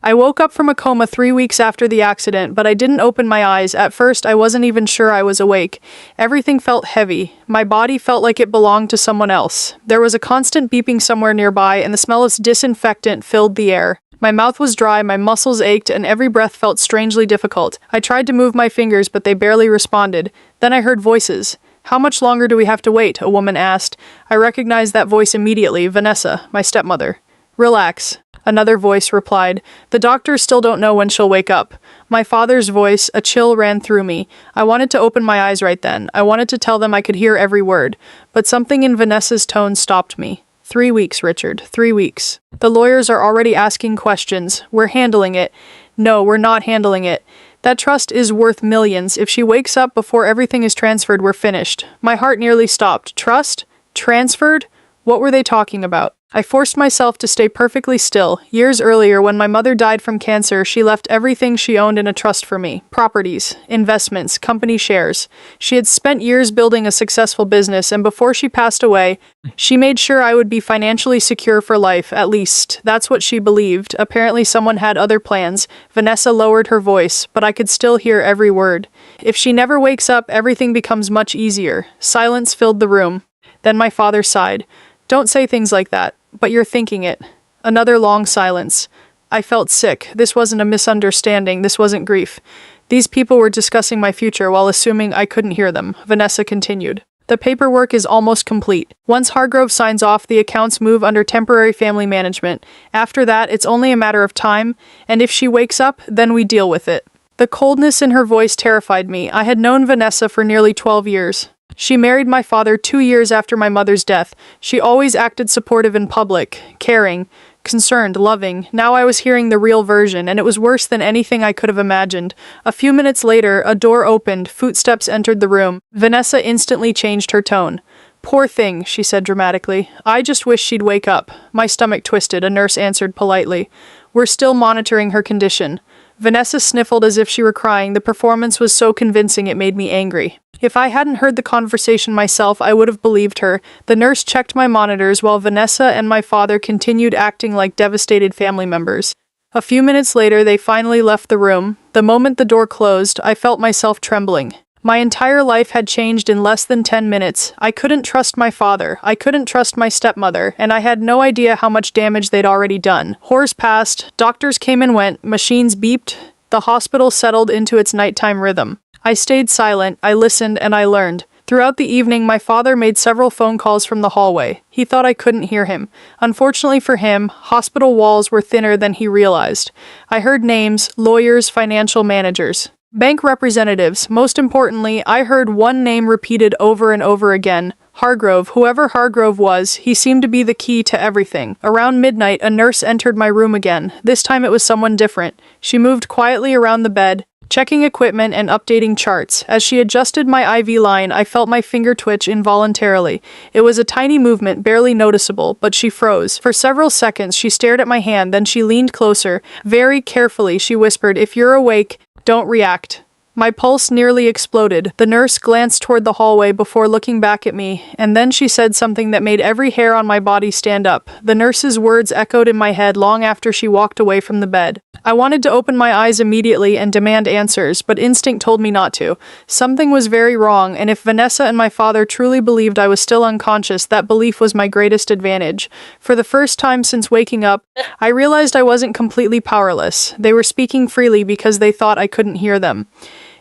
I woke up from a coma 3 weeks after the accident, but I didn't open my eyes. At first, I wasn't even sure I was awake. Everything felt heavy. My body felt like it belonged to someone else. There was a constant beeping somewhere nearby, and the smell of disinfectant filled the air. My mouth was dry, my muscles ached, and every breath felt strangely difficult. I tried to move my fingers, but they barely responded. Then I heard voices. "How much longer do we have to wait?" a woman asked. I recognized that voice immediately. Vanessa, my stepmother. "Relax," another voice replied. "The doctors still don't know when she'll wake up." My father's voice, a chill ran through me. I wanted to open my eyes right then. I wanted to tell them I could hear every word. But something in Vanessa's tone stopped me. 3 weeks, Richard. 3 weeks. The lawyers are already asking questions. We're handling it. No, we're not handling it. That trust is worth millions. If she wakes up before everything is transferred, we're finished. My heart nearly stopped. Trust? Transferred? What were they talking about? I forced myself to stay perfectly still. Years earlier, when my mother died from cancer, she left everything she owned in a trust for me. Properties, investments, company shares. She had spent years building a successful business, and before she passed away, she made sure I would be financially secure for life, at least. That's what she believed. Apparently someone had other plans. Vanessa lowered her voice, but I could still hear every word. If she never wakes up, everything becomes much easier. Silence filled the room. Then my father sighed. "Don't say things like that. But you're thinking it." Another long silence. I felt sick. This wasn't a misunderstanding. This wasn't grief. These people were discussing my future while assuming I couldn't hear them. Vanessa continued. "The paperwork is almost complete. Once Hargrove signs off, the accounts move under temporary family management. After that, it's only a matter of time, and if she wakes up, then we deal with it." The coldness in her voice terrified me. I had known Vanessa for nearly 12 years. She married my father 2 years after my mother's death. She always acted supportive in public, caring, concerned, loving. Now I was hearing the real version, and it was worse than anything I could have imagined. A few minutes later, a door opened, footsteps entered the room. Vanessa instantly changed her tone. "Poor thing," she said dramatically. "I just wish she'd wake up." My stomach twisted, a nurse answered politely. "We're still monitoring her condition." Vanessa sniffled as if she were crying. The performance was so convincing it made me angry. If I hadn't heard the conversation myself, I would have believed her. The nurse checked my monitors while Vanessa and my father continued acting like devastated family members. A few minutes later, they finally left the room. The moment the door closed, I felt myself trembling. My entire life had changed in less than 10 minutes. I couldn't trust my father. I couldn't trust my stepmother, and I had no idea how much damage they'd already done. Hours passed, doctors came and went, machines beeped, the hospital settled into its nighttime rhythm. I stayed silent, I listened, and I learned. Throughout the evening, my father made several phone calls from the hallway. He thought I couldn't hear him. Unfortunately for him, hospital walls were thinner than he realized. I heard names, lawyers, financial managers, bank representatives. Most importantly, I heard one name repeated over and over again. Hargrove. Whoever Hargrove was, he seemed to be the key to everything. Around midnight, a nurse entered my room again. This time it was someone different. She moved quietly around the bed, checking equipment and updating charts. As she adjusted my IV line, I felt my finger twitch involuntarily. It was a tiny movement, barely noticeable, but she froze. For several seconds, she stared at my hand, then she leaned closer. Very carefully, she whispered, "If you're awake, don't react." My pulse nearly exploded. The nurse glanced toward the hallway before looking back at me, and then she said something that made every hair on my body stand up. The nurse's words echoed in my head long after she walked away from the bed. I wanted to open my eyes immediately and demand answers, but instinct told me not to. Something was very wrong, and if Vanessa and my father truly believed I was still unconscious, that belief was my greatest advantage. For the first time since waking up, I realized I wasn't completely powerless. They were speaking freely because they thought I couldn't hear them.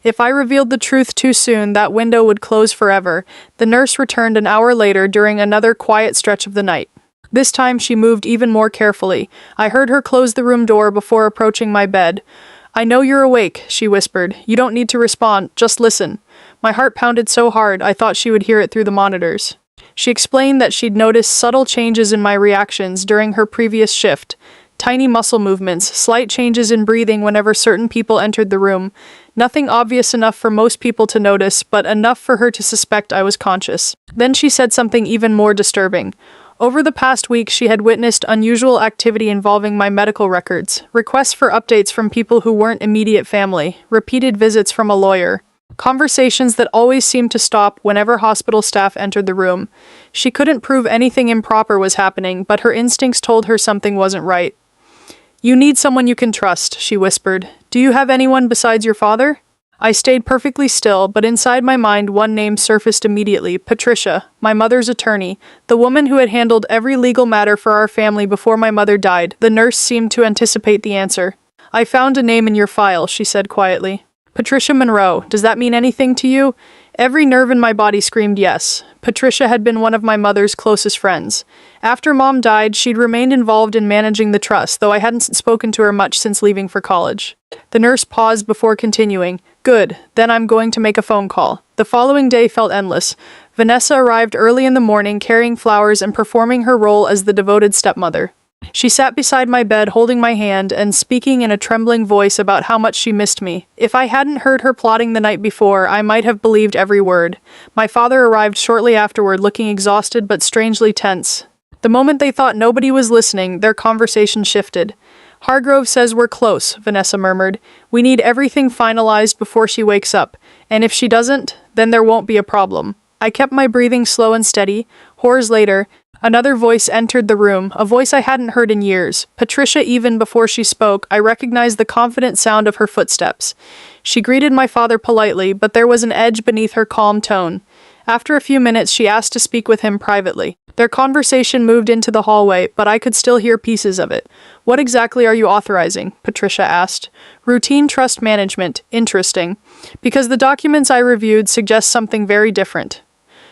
If I revealed the truth too soon, that window would close forever. The nurse returned an hour later during another quiet stretch of the night. This time she moved even more carefully. I heard her close the room door before approaching my bed. "I know you're awake," she whispered. "You don't need to respond, just listen." My heart pounded so hard I thought she would hear it through the monitors. She explained that she'd noticed subtle changes in my reactions during her previous shift. Tiny muscle movements, slight changes in breathing whenever certain people entered the room. Nothing obvious enough for most people to notice, but enough for her to suspect I was conscious. Then she said something even more disturbing. Over the past week, she had witnessed unusual activity involving my medical records, requests for updates from people who weren't immediate family, repeated visits from a lawyer, conversations that always seemed to stop whenever hospital staff entered the room. She couldn't prove anything improper was happening, but her instincts told her something wasn't right. You need someone you can trust, she whispered. Do you have anyone besides your father? I stayed perfectly still, but inside my mind one name surfaced immediately: Patricia, my mother's attorney, the woman who had handled every legal matter for our family before my mother died. The nurse seemed to anticipate the answer. I found a name in your file, she said quietly. Patricia Monroe. Does that mean anything to you? Every nerve in my body screamed yes. Patricia had been one of my mother's closest friends. After Mom died, she'd remained involved in managing the trust, though I hadn't spoken to her much since leaving for college. The nurse paused before continuing. Good, then I'm going to make a phone call. The following day felt endless. Vanessa arrived early in the morning carrying flowers and performing her role as the devoted stepmother. She sat beside my bed holding my hand and speaking in a trembling voice about how much she missed me. If I hadn't heard her plotting the night before, I might have believed every word. My father arrived shortly afterward, looking exhausted but strangely tense. The moment they thought nobody was listening, their conversation shifted. Hargrove says we're close, Vanessa murmured. We need everything finalized before she wakes up, and if she doesn't, then there won't be a problem. I kept my breathing slow and steady. Hours later, another voice entered the room, a voice I hadn't heard in years. Patricia, even before she spoke, I recognized the confident sound of her footsteps. She greeted my father politely, but there was an edge beneath her calm tone. After a few minutes, she asked to speak with him privately. Their conversation moved into the hallway, but I could still hear pieces of it. What exactly are you authorizing? Patricia asked. Routine trust management. Interesting. Because the documents I reviewed suggest something very different.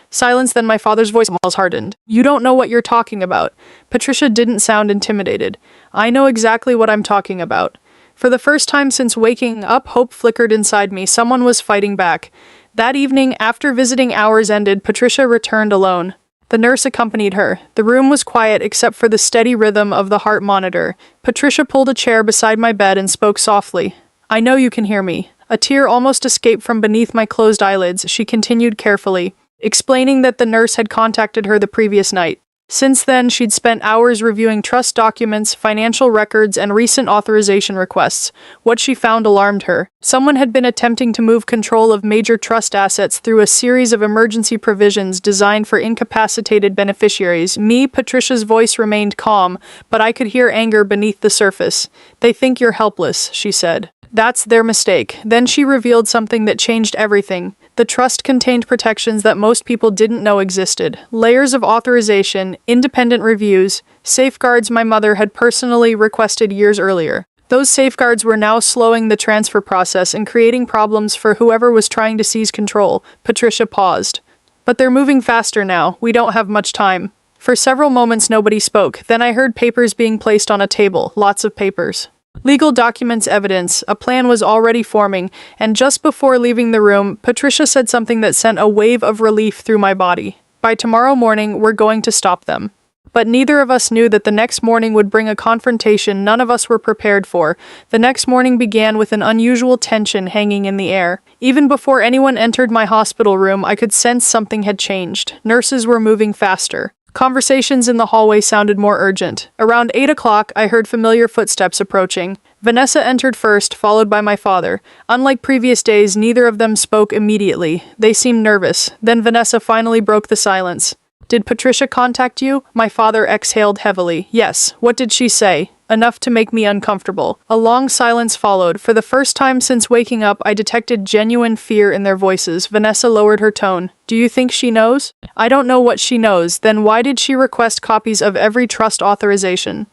Silence, then my father's voice was hardened. You don't know what you're talking about. Patricia didn't sound intimidated. I know exactly what I'm talking about. For the first time since waking up, hope flickered inside me. Someone was fighting back. That evening, after visiting hours ended, Patricia returned alone. The nurse accompanied her. The room was quiet except for the steady rhythm of the heart monitor. Patricia pulled a chair beside my bed and spoke softly. I know you can hear me. A tear almost escaped from beneath my closed eyelids. She continued carefully, explaining that the nurse had contacted her the previous night. Since then, she'd spent hours reviewing trust documents, financial records, and recent authorization requests. What she found alarmed her. Someone had been attempting to move control of major trust assets through a series of emergency provisions designed for incapacitated beneficiaries. Patricia's voice remained calm, but I could hear anger beneath the surface. They think you're helpless, she said. That's their mistake. Then she revealed something that changed everything. The trust contained protections that most people didn't know existed. Layers of authorization, independent reviews, safeguards my mother had personally requested years earlier. Those safeguards were now slowing the transfer process and creating problems for whoever was trying to seize control. Patricia paused. But they're moving faster now. We don't have much time. For several moments nobody spoke. Then I heard papers being placed on a table. Lots of papers. Legal documents, evidence. A plan was already forming, and just before leaving the room, Patricia said something that sent a wave of relief through my body. By tomorrow morning, we're going to stop them. But neither of us knew that the next morning would bring a confrontation none of us were prepared for. The next morning began with an unusual tension hanging in the air. Even before anyone entered my hospital room, I could sense something had changed. Nurses were moving faster. Conversations in the hallway sounded more urgent. Around 8 o'clock, I heard familiar footsteps approaching. Vanessa entered first, followed by my father. Unlike previous days, neither of them spoke immediately. They seemed nervous. Then Vanessa finally broke the silence. Did Patricia contact you? My father exhaled heavily. Yes. What did she say? Enough to make me uncomfortable. A long silence followed. For the first time since waking up, I detected genuine fear in their voices. Vanessa lowered her tone. Do you think she knows? I don't know what she knows. Then why did she request copies of every trust authorization?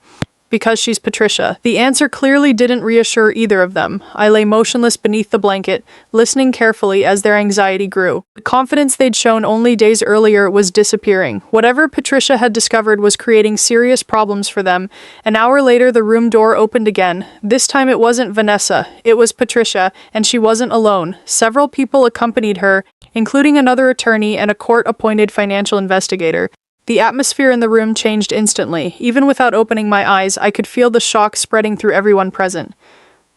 Because she's Patricia. The answer clearly didn't reassure either of them. I lay motionless beneath the blanket, listening carefully as their anxiety grew. The confidence they'd shown only days earlier was disappearing. Whatever Patricia had discovered was creating serious problems for them. An hour later, the room door opened again. This time it wasn't Vanessa. It was Patricia, and she wasn't alone. Several people accompanied her, including another attorney and a court-appointed financial investigator. The atmosphere in the room changed instantly. Even without opening my eyes, I could feel the shock spreading through everyone present.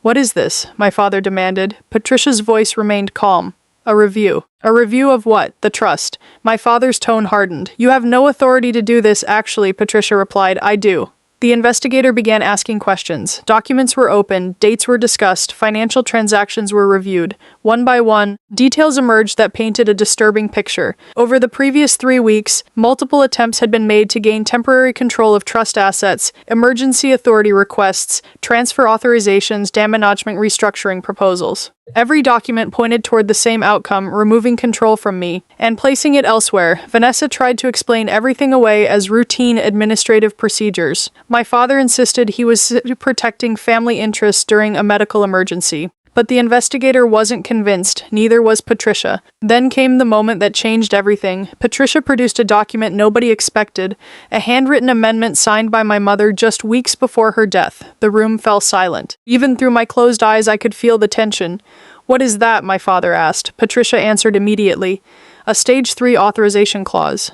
What is this? My father demanded. Patricia's voice remained calm. A review. A review of what? The trust. My father's tone hardened. You have no authority to do this, actually, Patricia replied. I do. The investigator began asking questions. Documents were opened, dates were discussed, financial transactions were reviewed. One by one, details emerged that painted a disturbing picture. Over the previous 3 weeks, multiple attempts had been made to gain temporary control of trust assets, emergency authority requests, transfer authorizations, management restructuring proposals. Every document pointed toward the same outcome, removing control from me and placing it elsewhere. Vanessa tried to explain everything away as routine administrative procedures. My father insisted he was protecting family interests during a medical emergency. But the investigator wasn't convinced, neither was Patricia. Then came the moment that changed everything. Patricia produced a document nobody expected, a handwritten amendment signed by my mother just weeks before her death. The room fell silent. Even through my closed eyes, I could feel the tension. "What is that?" my father asked. Patricia answered immediately. "A Stage 3 authorization clause."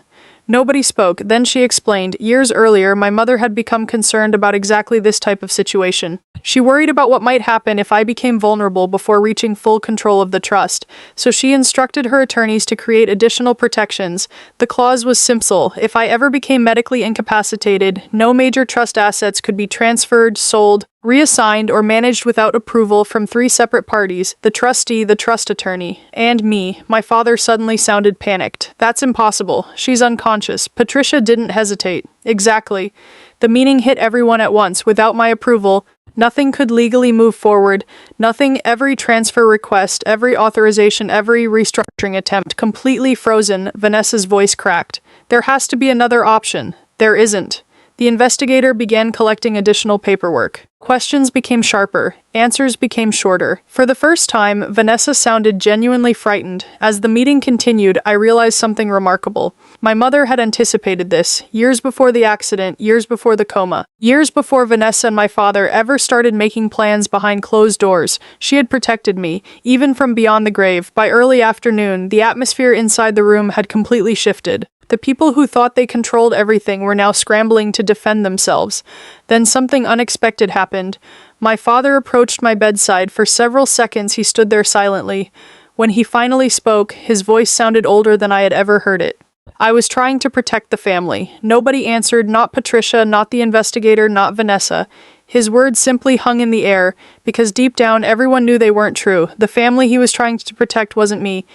Nobody spoke. Then she explained, years earlier, my mother had become concerned about exactly this type of situation. She worried about what might happen if I became vulnerable before reaching full control of the trust, so she instructed her attorneys to create additional protections. The clause was simple. If I ever became medically incapacitated, no major trust assets could be transferred, sold, reassigned, or managed without approval from 3 separate parties: the trustee, the trust attorney, and me. My father suddenly sounded panicked. "That's impossible. She's unconscious." Patricia didn't hesitate. "Exactly." The meaning hit everyone at once. Without my approval, nothing could legally move forward. Nothing. Every transfer request, every authorization, every restructuring attempt, completely frozen. Vanessa's voice cracked. "There has to be another option." "There isn't." The investigator began collecting additional paperwork. Questions became sharper. Answers became shorter. For the first time, Vanessa sounded genuinely frightened. As the meeting continued, I realized something remarkable. My mother had anticipated this, years before the accident, years before the coma, years before Vanessa and my father ever started making plans behind closed doors. She had protected me, even from beyond the grave. By early afternoon, the atmosphere inside the room had completely shifted. The people who thought they controlled everything were now scrambling to defend themselves. Then something unexpected happened. My father approached my bedside. For several seconds he stood there silently. When he finally spoke, his voice sounded older than I had ever heard it. "I was trying to protect the family." Nobody answered, not Patricia, not the investigator, not Vanessa. His words simply hung in the air, because deep down everyone knew they weren't true. The family he was trying to protect wasn't me.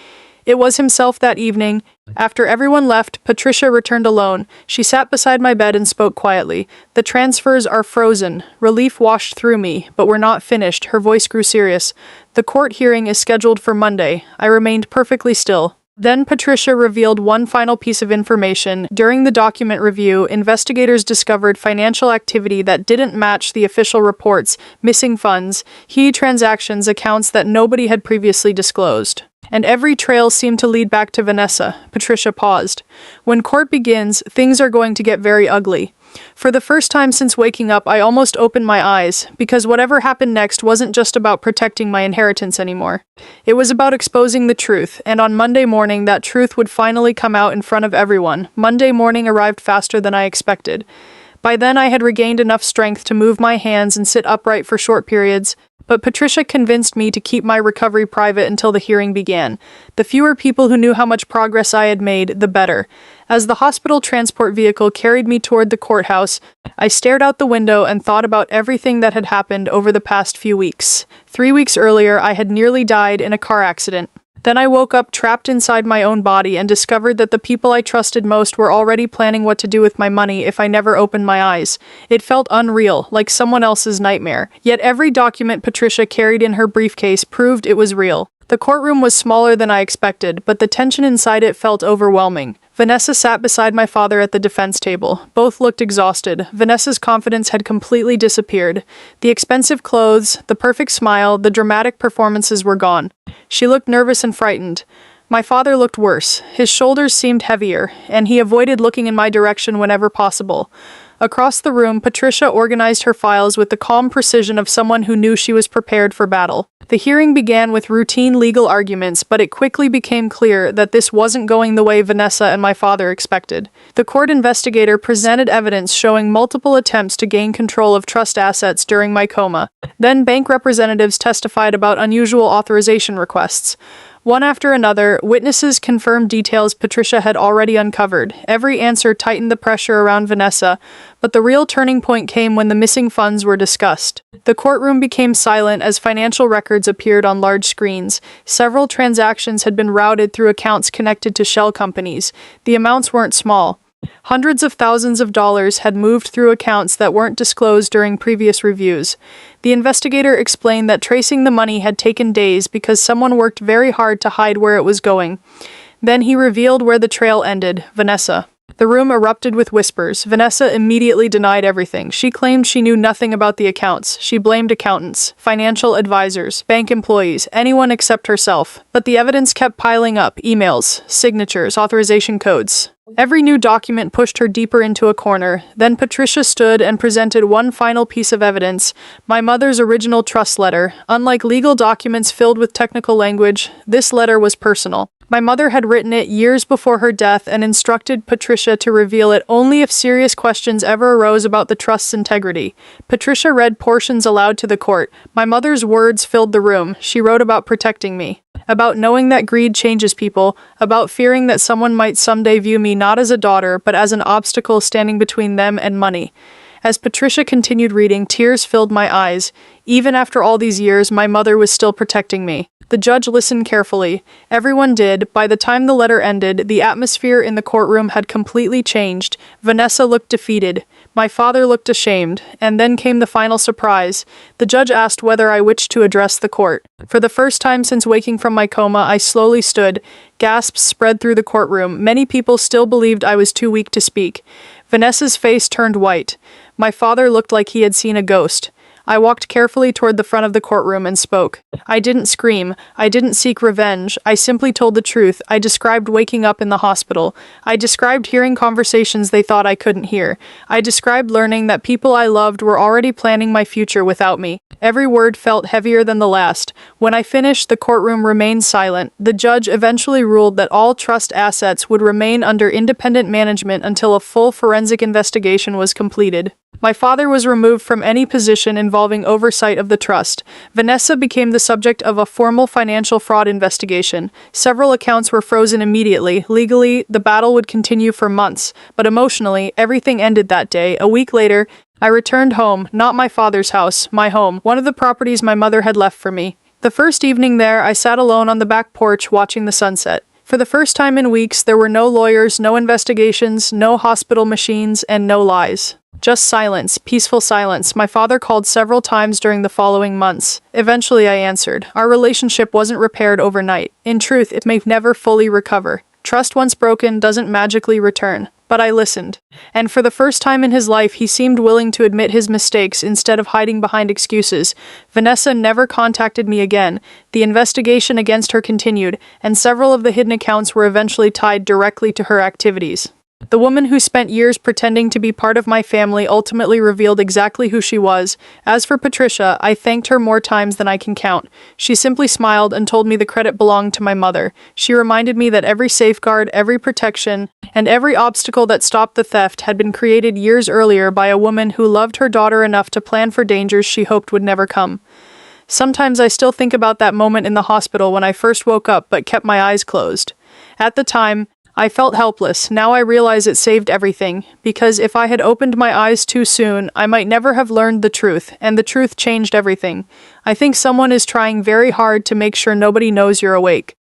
It was himself that evening. After everyone left, Patricia returned alone. She sat beside my bed and spoke quietly. "The transfers are frozen." Relief washed through me, but we're not finished. Her voice grew serious. "The court hearing is scheduled for Monday." I remained perfectly still. Then Patricia revealed one final piece of information. During the document review, investigators discovered financial activity that didn't match the official reports: missing funds, transactions, accounts that nobody had previously disclosed. And every trail seemed to lead back to Vanessa. Patricia paused. "When court begins, things are going to get very ugly." For the first time since waking up, I almost opened my eyes, because whatever happened next wasn't just about protecting my inheritance anymore. It was about exposing the truth, and on Monday morning that truth would finally come out in front of everyone. Monday morning arrived faster than I expected. By then I had regained enough strength to move my hands and sit upright for short periods. But Patricia convinced me to keep my recovery private until the hearing began. The fewer people who knew how much progress I had made, the better. As the hospital transport vehicle carried me toward the courthouse, I stared out the window and thought about everything that had happened over the past few weeks. 3 weeks earlier, I had nearly died in a car accident. Then I woke up trapped inside my own body and discovered that the people I trusted most were already planning what to do with my money if I never opened my eyes. It felt unreal, like someone else's nightmare. Yet every document Patricia carried in her briefcase proved it was real. The courtroom was smaller than I expected, but the tension inside it felt overwhelming. Vanessa sat beside my father at the defense table. Both looked exhausted. Vanessa's confidence had completely disappeared. The expensive clothes, the perfect smile, the dramatic performances were gone. She looked nervous and frightened. My father looked worse. His shoulders seemed heavier, and he avoided looking in my direction whenever possible. Across the room, Patricia organized her files with the calm precision of someone who knew she was prepared for battle. The hearing began with routine legal arguments, but it quickly became clear that this wasn't going the way Vanessa and my father expected. The court investigator presented evidence showing multiple attempts to gain control of trust assets during my coma. Then bank representatives testified about unusual authorization requests. One after another, witnesses confirmed details Patricia had already uncovered. Every answer tightened the pressure around Vanessa, but the real turning point came when the missing funds were discussed. The courtroom became silent as financial records appeared on large screens. Several transactions had been routed through accounts connected to shell companies. The amounts weren't small. Hundreds of thousands of dollars had moved through accounts that weren't disclosed during previous reviews. The investigator explained that tracing the money had taken days because someone worked very hard to hide where it was going. Then he revealed where the trail ended: Vanessa. The room erupted with whispers. Vanessa immediately denied everything. She claimed she knew nothing about the accounts. She blamed accountants, financial advisors, bank employees, anyone except herself. But the evidence kept piling up: emails, signatures, authorization codes. Every new document pushed her deeper into a corner. Then Patricia stood and presented one final piece of evidence: my mother's original trust letter. Unlike legal documents filled with technical language, this letter was personal. My mother had written it years before her death and instructed Patricia to reveal it only if serious questions ever arose about the trust's integrity. Patricia read portions aloud to the court. My mother's words filled the room. She wrote about protecting me, about knowing that greed changes people, about fearing that someone might someday view me not as a daughter, but as an obstacle standing between them and money. As Patricia continued reading, tears filled my eyes. Even after all these years, my mother was still protecting me. The judge listened carefully. Everyone did. By the time the letter ended, the atmosphere in the courtroom had completely changed. Vanessa looked defeated. My father looked ashamed. And then came the final surprise. The judge asked whether I wished to address the court. For the first time since waking from my coma, I slowly stood. Gasps spread through the courtroom. Many people still believed I was too weak to speak. Vanessa's face turned white. My father looked like he had seen a ghost. I walked carefully toward the front of the courtroom and spoke. I didn't scream. I didn't seek revenge. I simply told the truth. I described waking up in the hospital. I described hearing conversations they thought I couldn't hear. I described learning that people I loved were already planning my future without me. Every word felt heavier than the last. When I finished, the courtroom remained silent. The judge eventually ruled that all trust assets would remain under independent management until a full forensic investigation was completed. My father was removed from any position involving oversight of the trust. Vanessa became the subject of a formal financial fraud investigation. Several accounts were frozen immediately. Legally, the battle would continue for months, but emotionally, everything ended that day. A week later, I returned home, not my father's house, my home, one of the properties my mother had left for me. The first evening there, I sat alone on the back porch watching the sunset. For the first time in weeks, there were no lawyers, no investigations, no hospital machines, and no lies. Just silence, peaceful silence. My father called several times during the following months. Eventually I answered. Our relationship wasn't repaired overnight. In truth, it may never fully recover. Trust once broken doesn't magically return. But I listened. And for the first time in his life, he seemed willing to admit his mistakes instead of hiding behind excuses. Vanessa never contacted me again. The investigation against her continued, and several of the hidden accounts were eventually tied directly to her activities. The woman who spent years pretending to be part of my family ultimately revealed exactly who she was. As for Patricia, I thanked her more times than I can count. She simply smiled and told me the credit belonged to my mother. She reminded me that every safeguard, every protection, and every obstacle that stopped the theft had been created years earlier by a woman who loved her daughter enough to plan for dangers she hoped would never come. Sometimes I still think about that moment in the hospital when I first woke up but kept my eyes closed. At the time, I felt helpless. Now I realize it saved everything, because if I had opened my eyes too soon, I might never have learned the truth, and the truth changed everything. I think someone is trying very hard to make sure nobody knows you're awake.